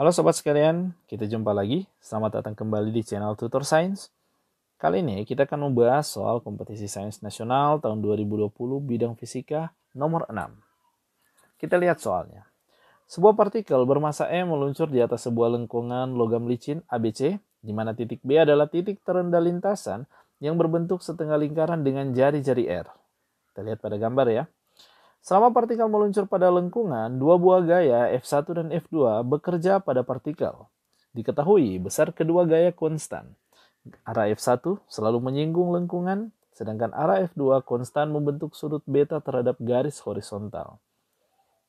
Halo sobat sekalian, kita jumpa lagi. Selamat datang kembali di channel Tutor Sains. Kali ini kita akan membahas soal kompetisi sains nasional tahun 2020 bidang fisika nomor 6. Kita lihat soalnya. Sebuah partikel bermasa M meluncur di atas sebuah lengkungan logam licin ABC, di mana titik B adalah titik terendah lintasan yang berbentuk setengah lingkaran dengan jari-jari R. Kita lihat pada gambar ya. Selama partikel meluncur pada lengkungan, dua buah gaya F1 dan F2 bekerja pada partikel. Diketahui besar kedua gaya konstan. Arah F1 selalu menyinggung lengkungan, sedangkan arah F2 konstan membentuk sudut beta terhadap garis horizontal.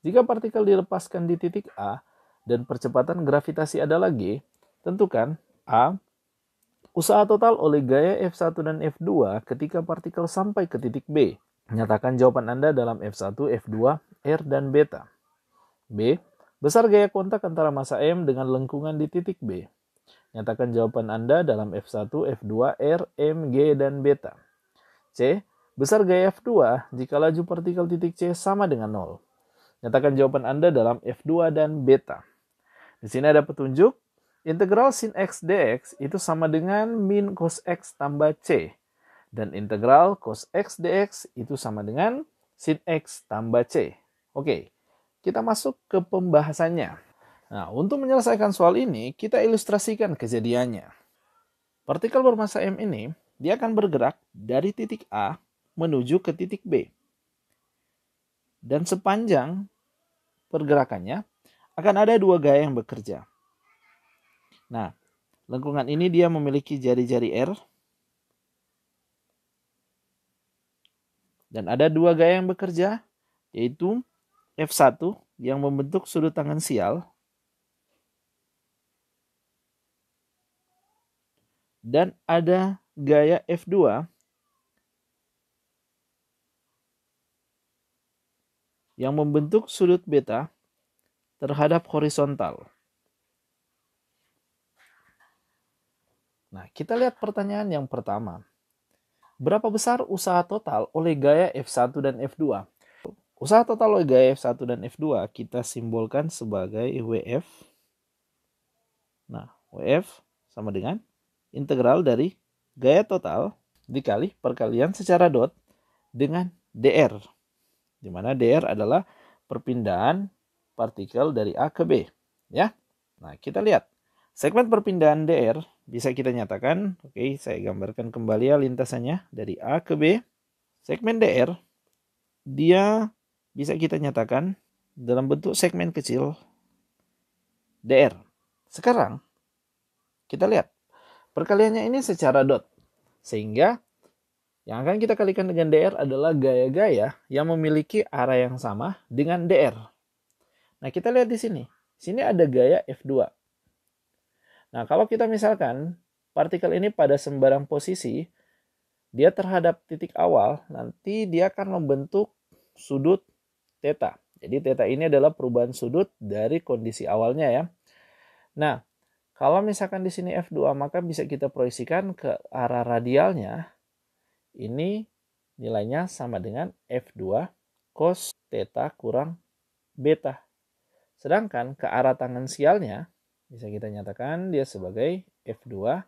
Jika partikel dilepaskan di titik A dan percepatan gravitasi adalah G, tentukan A. Usaha total oleh gaya F1 dan F2 ketika partikel sampai ke titik B. Nyatakan jawaban Anda dalam F1, F2, R, dan beta. B. Besar gaya kontak antara massa M dengan lengkungan di titik B. Nyatakan jawaban Anda dalam F1, F2, R, M, G, dan beta. C. Besar gaya F2 jika laju partikel titik C sama dengan 0. Nyatakan jawaban Anda dalam F2 dan beta. Di sini ada petunjuk. Integral sin X dx itu sama dengan min cos X tambah C. Dan integral cos X dx itu sama dengan sin X tambah C. Oke, kita masuk ke pembahasannya. Nah, untuk menyelesaikan soal ini, kita ilustrasikan kejadiannya. Partikel bermassa M ini, dia akan bergerak dari titik A menuju ke titik B. Dan sepanjang pergerakannya, akan ada dua gaya yang bekerja. Nah, lengkungan ini dia memiliki jari-jari R. Dan ada dua gaya yang bekerja, yaitu F1 yang membentuk sudut tangensial dan ada gaya F2 yang membentuk sudut beta terhadap horizontal. Nah, kita lihat pertanyaan yang pertama. Berapa besar usaha total oleh gaya F1 dan F2? Usaha total oleh gaya F1 dan F2 kita simbolkan sebagai WF. Nah, WF sama dengan integral dari gaya total dikali perkalian secara dot dengan dr. Di mana dr adalah perpindahan partikel dari A ke B. Ya. Nah, kita lihat. Segmen perpindahan dr bisa kita nyatakan, oke, saya gambarkan kembali ya lintasannya dari A ke B. Segmen dr dia bisa kita nyatakan dalam bentuk segmen kecil dr. Sekarang kita lihat perkaliannya ini secara dot, sehingga yang akan kita kalikan dengan dr adalah gaya-gaya yang memiliki arah yang sama dengan dr. Nah, kita lihat di sini. Sini ada gaya F2. Nah, kalau kita misalkan partikel ini pada sembarang posisi, dia terhadap titik awal, nanti dia akan membentuk sudut theta. Jadi theta ini adalah perubahan sudut dari kondisi awalnya ya. Nah, kalau misalkan di sini F2, maka bisa kita proyeksikan ke arah radialnya. Ini nilainya sama dengan F2 cos theta kurang beta. Sedangkan ke arah tangensialnya, bisa kita nyatakan dia sebagai F2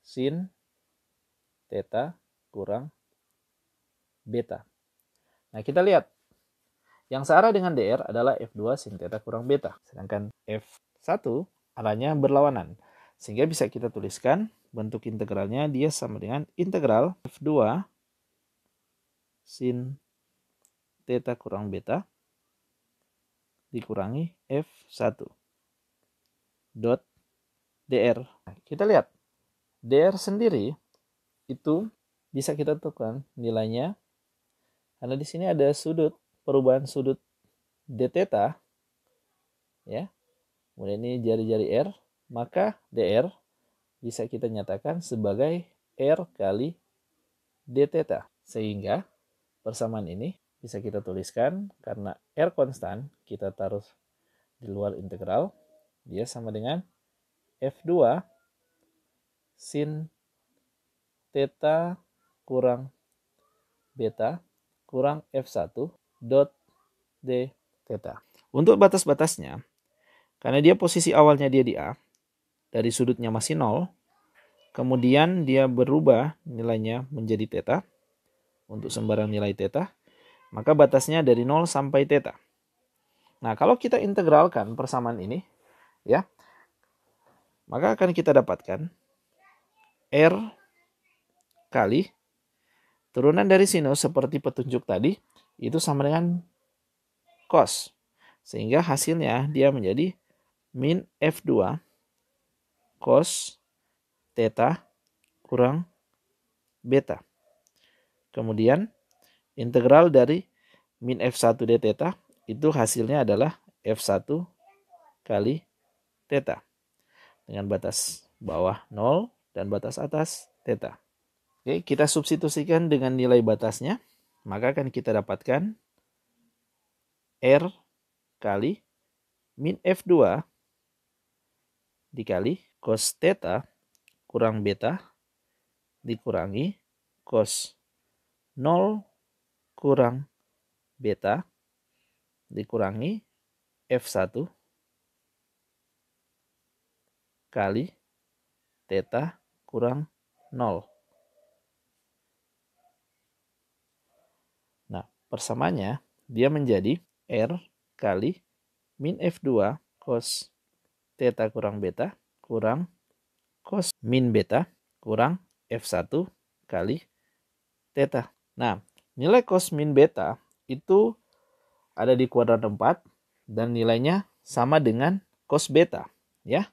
sin theta kurang beta. Nah, kita lihat. Yang searah dengan dr adalah F2 sin theta kurang beta. Sedangkan F1 arahnya berlawanan. Sehingga bisa kita tuliskan bentuk integralnya dia sama dengan integral F2 sin theta kurang beta dikurangi F1 dot dr. Nah, kita lihat. Dr sendiri itu bisa kita tentukan nilainya karena di sini ada sudut perubahan sudut d theta ya. Kemudian ini jari-jari R, maka dr bisa kita nyatakan sebagai R kali d theta. Sehingga persamaan ini bisa kita tuliskan karena R konstan kita taruh di luar integral, dia sama dengan F2 sin theta kurang beta kurang F1 dot d theta. Untuk batas-batasnya, Karena dia posisi awalnya dia di A, dari sudutnya masih 0, kemudian dia berubah nilainya menjadi theta, untuk sembarang nilai theta, maka batasnya dari 0 sampai theta. Nah, kalau kita integralkan persamaan ini, ya, maka akan kita dapatkan R kali turunan dari sinus seperti petunjuk tadi, itu sama dengan cos. Sehingga hasilnya dia menjadi min F2 cos theta kurang beta. Kemudian integral dari min F1 d theta itu hasilnya adalah F1 kali theta. Dengan batas bawah 0 dan batas atas theta. Oke, kita substitusikan dengan nilai batasnya. Maka akan kita dapatkan R kali min F2 dikali cos theta kurang beta dikurangi cos 0 kurang beta dikurangi F1 kali theta kurang 0. Nah, persamaannya dia menjadi R kali min F2 cos theta kurang beta kurang cos min beta kurang F1 kali theta. Nah, nilai cos min beta itu ada di kuadran 4 dan nilainya sama dengan cos beta, ya.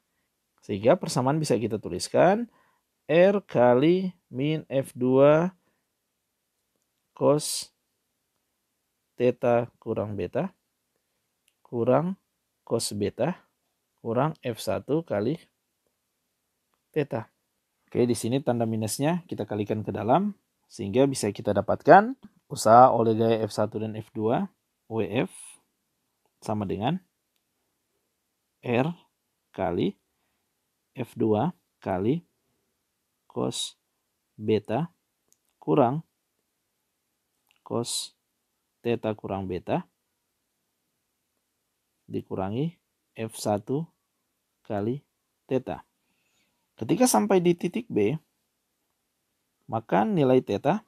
Sehingga persamaan bisa kita tuliskan R kali min F2 cos theta kurang beta kurang cos beta kurang F1 kali theta. Oke, di sini tanda minusnya kita kalikan ke dalam sehingga bisa kita dapatkan usaha oleh gaya F1 dan F2 WF sama dengan R kali F2 kali cos beta kurang cos theta kurang beta dikurangi F1 kali theta. Ketika sampai di titik B, maka nilai theta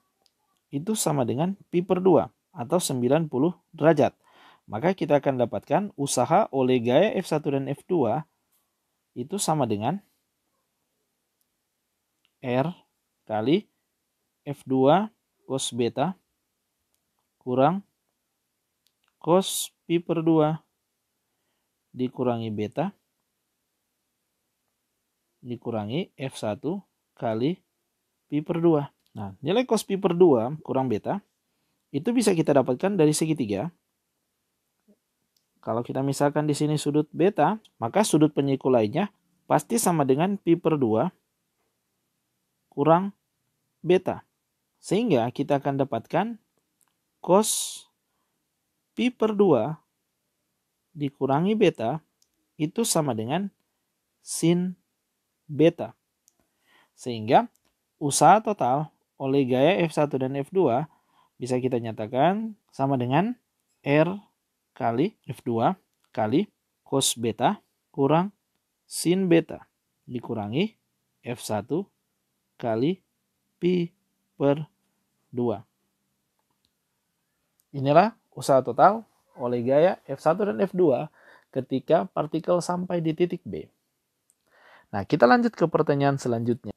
itu sama dengan pi per 2 atau 90 derajat. Maka kita akan dapatkan usaha oleh gaya F1 dan F2 itu sama dengan R kali F2 cos beta kurang cos pi per 2 dikurangi beta dikurangi F1 kali pi per 2. Nah, nilai cos pi per 2 kurang beta itu bisa kita dapatkan dari segitiga. Kalau kita misalkan di sini sudut beta, maka sudut penyikul lainnya pasti sama dengan pi per 2 kurang beta. Sehingga kita akan dapatkan cos pi per 2 dikurangi beta itu sama dengan sin beta. Sehingga usaha total oleh gaya F1 dan F2 bisa kita nyatakan sama dengan R kali F2 kali cos beta kurang sin beta dikurangi F1 kali pi per 2. Inilah usaha total oleh gaya F1 dan F2 ketika partikel sampai di titik B. Nah, kita lanjut ke pertanyaan selanjutnya.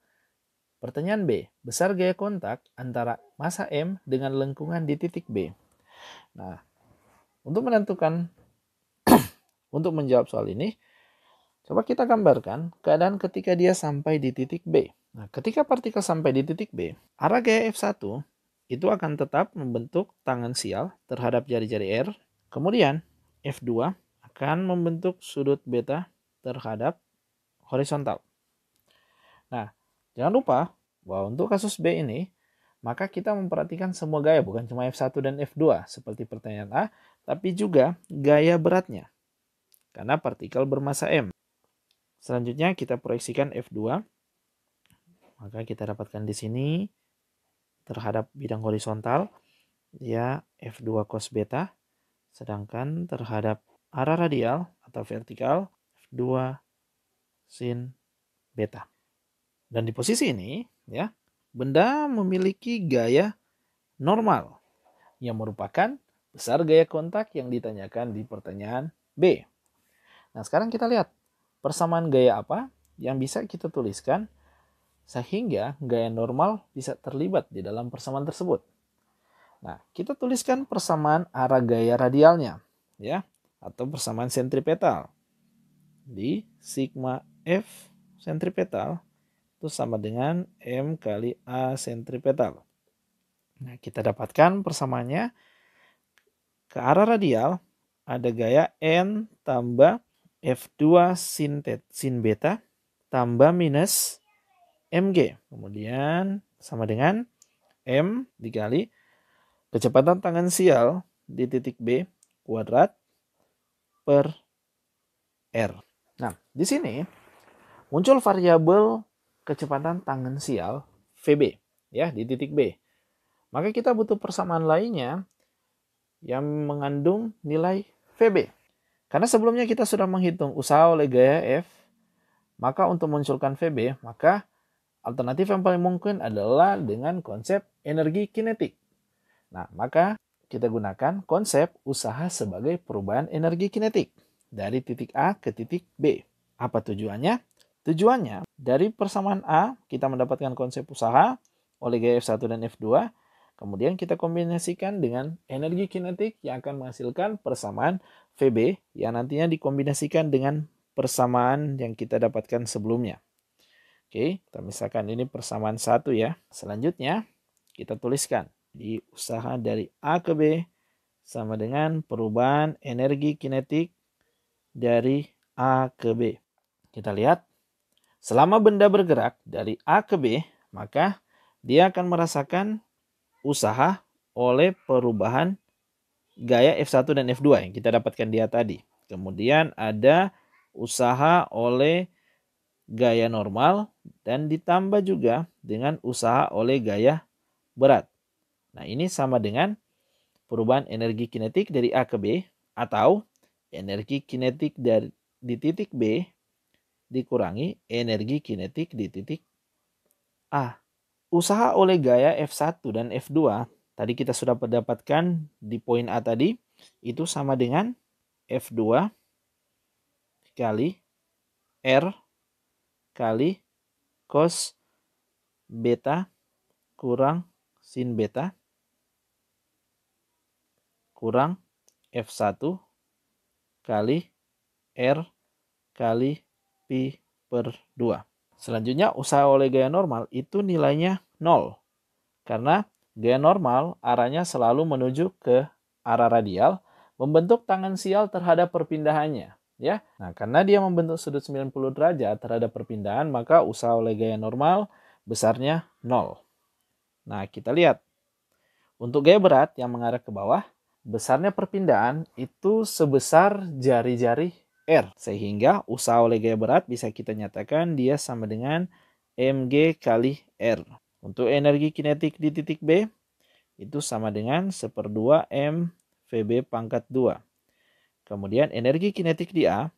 Pertanyaan B, besar gaya kontak antara massa M dengan lengkungan di titik B. Nah, untuk menjawab soal ini, coba kita gambarkan keadaan ketika dia sampai di titik B. Nah, ketika partikel sampai di titik B, arah gaya F1 itu akan tetap membentuk tangan sial terhadap jari-jari R. Kemudian F2 akan membentuk sudut beta terhadap horizontal. Nah, jangan lupa bahwa untuk kasus B ini, maka kita memperhatikan semua gaya, bukan cuma F1 dan F2 seperti pertanyaan A, tapi juga gaya beratnya. Karena partikel bermassa M. Selanjutnya kita proyeksikan F2. Maka kita dapatkan di sini terhadap bidang horizontal, ya F2 cos beta. Sedangkan terhadap arah radial atau vertikal, F2 sin beta. Dan di posisi ini, ya, benda memiliki gaya normal yang merupakan besar gaya kontak yang ditanyakan di pertanyaan B. Nah, sekarang kita lihat persamaan gaya apa yang bisa kita tuliskan sehingga gaya normal bisa terlibat di dalam persamaan tersebut. Nah, kita tuliskan persamaan arah gaya radialnya, ya, atau persamaan sentripetal. Di sigma F sentripetal itu sama dengan M kali A sentripetal. Nah, kita dapatkan persamaannya ke arah radial ada gaya N tambah F2 sin beta tambah minus Mg. Kemudian sama dengan M dikali kecepatan tangensial di titik B kuadrat per R. Nah, di sini muncul variabel kecepatan tangensial Vb ya di titik B. Maka kita butuh persamaan lainnya yang mengandung nilai Vb. Karena sebelumnya kita sudah menghitung usaha oleh gaya F, maka untuk memunculkan Vb, maka alternatif yang paling mungkin adalah dengan konsep energi kinetik. Nah, maka kita gunakan konsep usaha sebagai perubahan energi kinetik dari titik A ke titik B. Apa tujuannya? Tujuannya dari persamaan A kita mendapatkan konsep usaha oleh gaya F1 dan F2. Kemudian kita kombinasikan dengan energi kinetik yang akan menghasilkan persamaan Vb yang nantinya dikombinasikan dengan persamaan yang kita dapatkan sebelumnya. Oke, kita misalkan ini persamaan 1 ya. Selanjutnya kita tuliskan di usaha dari A ke B sama dengan perubahan energi kinetik dari A ke B. Kita lihat, selama benda bergerak dari A ke B, maka dia akan merasakan usaha oleh perubahan gaya F1 dan F2 yang kita dapatkan dia tadi. Kemudian ada usaha oleh gaya normal dan ditambah juga dengan usaha oleh gaya berat. Nah, ini sama dengan perubahan energi kinetik dari A ke B atau energi kinetik di titik B dikurangi energi kinetik di titik A. Usaha oleh gaya F1 dan F2 tadi kita sudah mendapatkan di poin A tadi itu sama dengan F2 kali R kali cos beta kurang sin beta kurang F1 kali R kali pi per 2. Selanjutnya usaha oleh gaya normal itu nilainya 0. Karena gaya normal arahnya selalu menuju ke arah radial membentuk tangensial terhadap perpindahannya. Ya, nah karena dia membentuk sudut 90 derajat terhadap perpindahan, maka usaha oleh gaya normal besarnya 0. Nah, kita lihat. Untuk gaya berat yang mengarah ke bawah, besarnya perpindahan itu sebesar jari-jari R. Sehingga usaha oleh gaya berat bisa kita nyatakan dia sama dengan Mg kali R. Untuk energi kinetik di titik B, itu sama dengan 1/2 M Vb pangkat 2. Kemudian energi kinetik di A,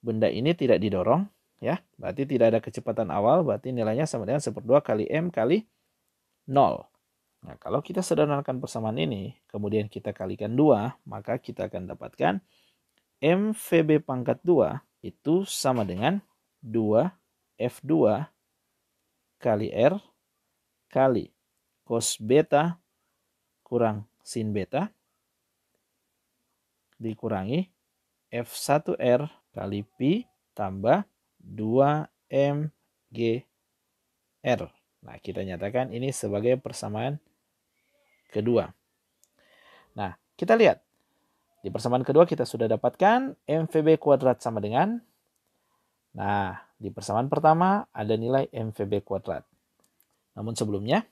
benda ini tidak didorong, ya, berarti tidak ada kecepatan awal, berarti nilainya sama dengan 1/2 kali M kali 0. Nah, kalau kita sederhanakan persamaan ini, kemudian kita kalikan 2, maka kita akan dapatkan M Vb pangkat 2 itu sama dengan 2 F2 kali R kali cos beta kurang sin beta dikurangi F1R kali pi tambah 2mgr. Nah, kita nyatakan ini sebagai persamaan kedua. Nah, kita lihat. Di persamaan kedua kita sudah dapatkan mvb kuadrat sama dengan. Nah, di persamaan pertama ada nilai mvb kuadrat. Namun sebelumnya,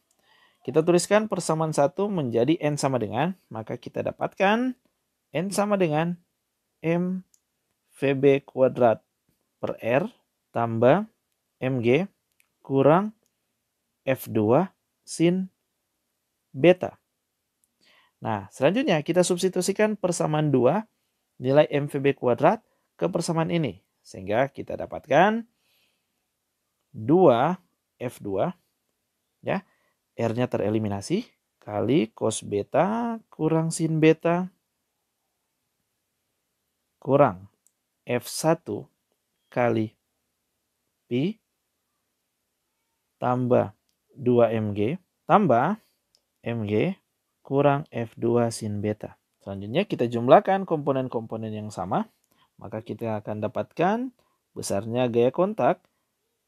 kita tuliskan persamaan 1 menjadi n sama dengan. Maka kita dapatkan n sama dengan m Vb kuadrat per R tambah Mg kurang F2 sin beta. Nah, selanjutnya kita substitusikan persamaan 2 nilai MVB kuadrat ke ke persamaan ini. Sehingga kita dapatkan 2F2, ya, R-nya tereliminasi, kali cos beta kurang sin beta kurang F1 kali pi tambah 2mg tambah mg kurang F2 sin beta. Selanjutnya kita jumlahkan komponen-komponen yang sama. Maka kita akan dapatkan besarnya gaya kontak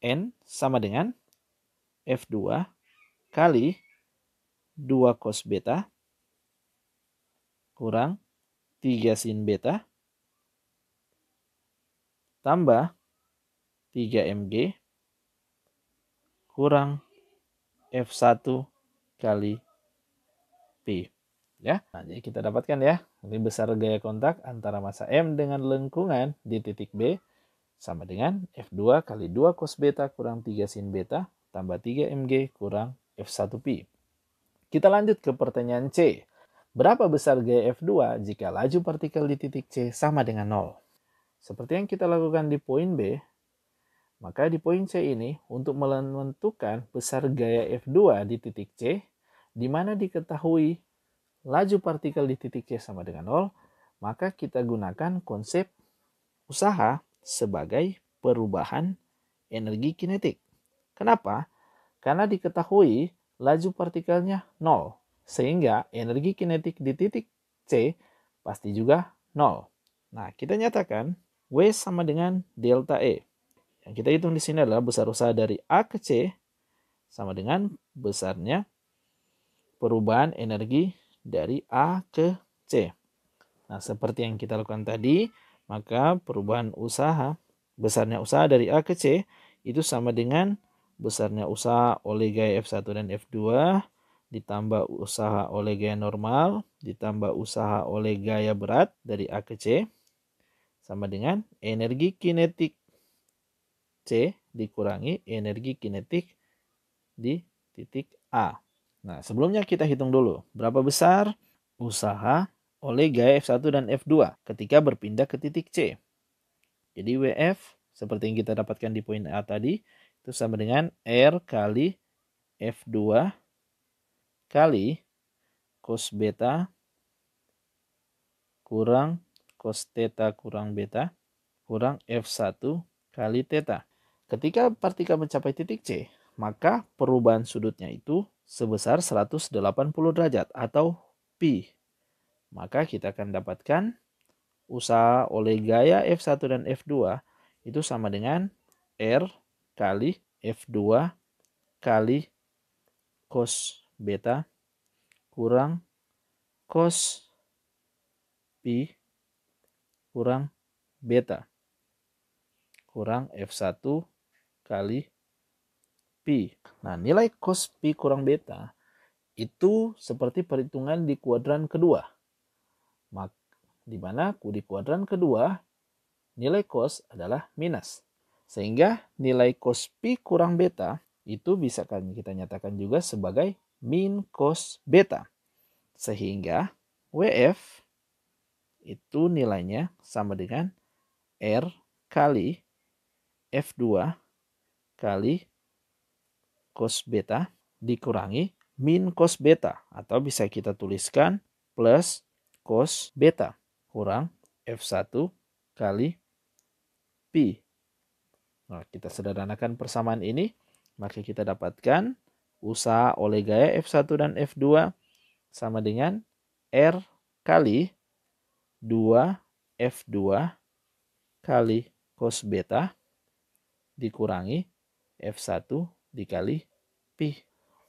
N sama dengan F2 kali 2 cos beta kurang 3 sin beta tambah 3mg kurang F1 kali P. Ya, nah, jadi kita dapatkan ya, ini besar gaya kontak antara massa M dengan lengkungan di titik B sama dengan F2 kali 2 cos beta kurang 3 sin beta tambah 3 mg kurang F1 pi. Kita lanjut ke pertanyaan C. Berapa besar gaya F2 jika laju partikel di titik C sama dengan 0? Seperti yang kita lakukan di poin B, maka di poin C ini untuk menentukan besar gaya F2 di titik C, di mana diketahui laju partikel di titik C sama dengan 0, maka kita gunakan konsep usaha sebagai perubahan energi kinetik. Kenapa? Karena diketahui laju partikelnya 0, sehingga energi kinetik di titik C pasti juga 0. Nah, kita nyatakan W sama dengan delta E. Yang kita hitung di sini adalah besar usaha dari A ke C sama dengan besarnya perubahan energi dari A ke C. Nah, seperti yang kita lakukan tadi, maka perubahan usaha, besarnya usaha dari A ke C itu sama dengan besarnya usaha oleh gaya F1 dan F2 ditambah usaha oleh gaya normal ditambah usaha oleh gaya berat dari A ke C sama dengan energi kinetik C dikurangi energi kinetik di titik A. Nah, sebelumnya kita hitung dulu berapa besar usaha oleh gaya F1 dan F2 ketika berpindah ke titik C. Jadi WF seperti yang kita dapatkan di poin A tadi itu sama dengan R kali F2 kali cos beta kurang cos theta kurang beta kurang F1 kali theta. Ketika partikel mencapai titik C, maka perubahan sudutnya itu sebesar 180 derajat atau pi. Maka kita akan dapatkan usaha oleh gaya F1 dan F2 itu sama dengan R kali F2 kali cos beta kurang cos pi kurang beta kurang F1 kali pi. Nah, nilai cos pi kurang beta itu seperti perhitungan di kuadran kedua. Di mana di kuadran kedua nilai cos adalah minus. Sehingga nilai cos pi kurang beta itu bisa kita nyatakan juga sebagai min cos beta. Sehingga WF itu nilainya sama dengan R kali F2 kali cos beta dikurangi min cos beta. Atau bisa kita tuliskan plus cos beta kurang F1 kali pi. Nah, kita sederhanakan persamaan ini, maka kita dapatkan usaha oleh gaya F1 dan F2 sama dengan R kali 2F2 kali cos beta dikurangi F1 dikali pi.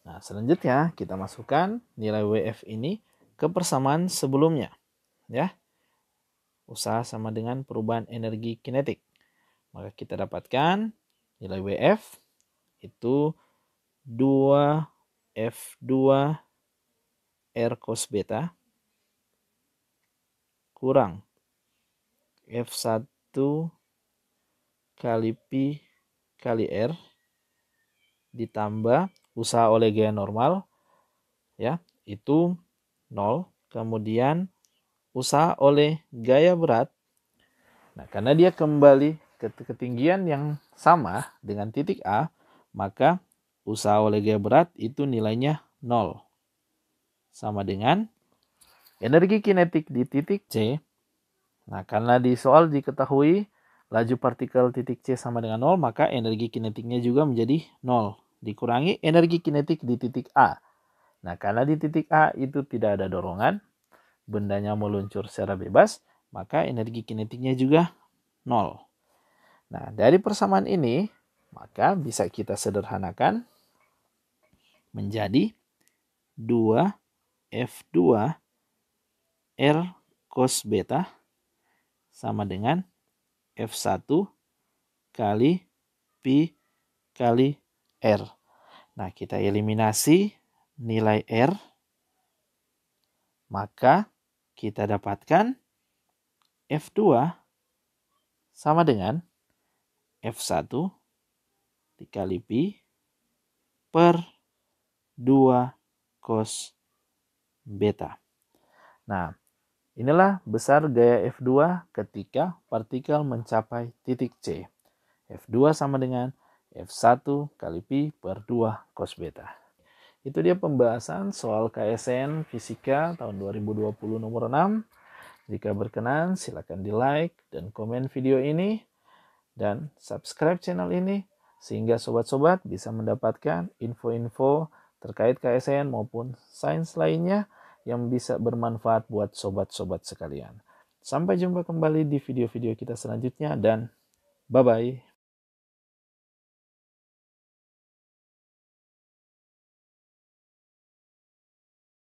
Nah, selanjutnya kita masukkan nilai WF ini ke persamaan sebelumnya. Ya. Usaha sama dengan perubahan energi kinetik. Maka kita dapatkan nilai WF itu 2F2 R cos beta kurang F1 kali pi kali R ditambah usaha oleh gaya normal ya itu 0, kemudian usaha oleh gaya berat Nah, karena dia kembali ke ketinggian yang sama dengan titik A, maka usaha oleh gaya berat itu nilainya 0. Sama dengan energi kinetik di titik C. Nah, karena di soal diketahui laju partikel titik C sama dengan 0, maka energi kinetiknya juga menjadi 0. Dikurangi energi kinetik di titik A. Nah, karena di titik A itu tidak ada dorongan, bendanya meluncur secara bebas, maka energi kinetiknya juga 0. Nah, dari persamaan ini, maka bisa kita sederhanakan menjadi 2F2 R cos beta sama dengan F1 kali Pi kali R. Nah, kita eliminasi nilai R, maka kita dapatkan F2 sama dengan F1 dikali Pi per 2 cos beta. Nah, inilah besar gaya F2 ketika partikel mencapai titik C. F2 sama dengan F1 kali Pi per 2 cos beta. Itu dia pembahasan soal KSN Fisika tahun 2020 nomor 6. Jika berkenan, silakan di like dan komen video ini dan subscribe channel ini sehingga sobat-sobat bisa mendapatkan info-info terkait KSN maupun sains lainnya yang bisa bermanfaat buat sobat-sobat sekalian. Sampai jumpa kembali di video-video kita selanjutnya dan bye-bye.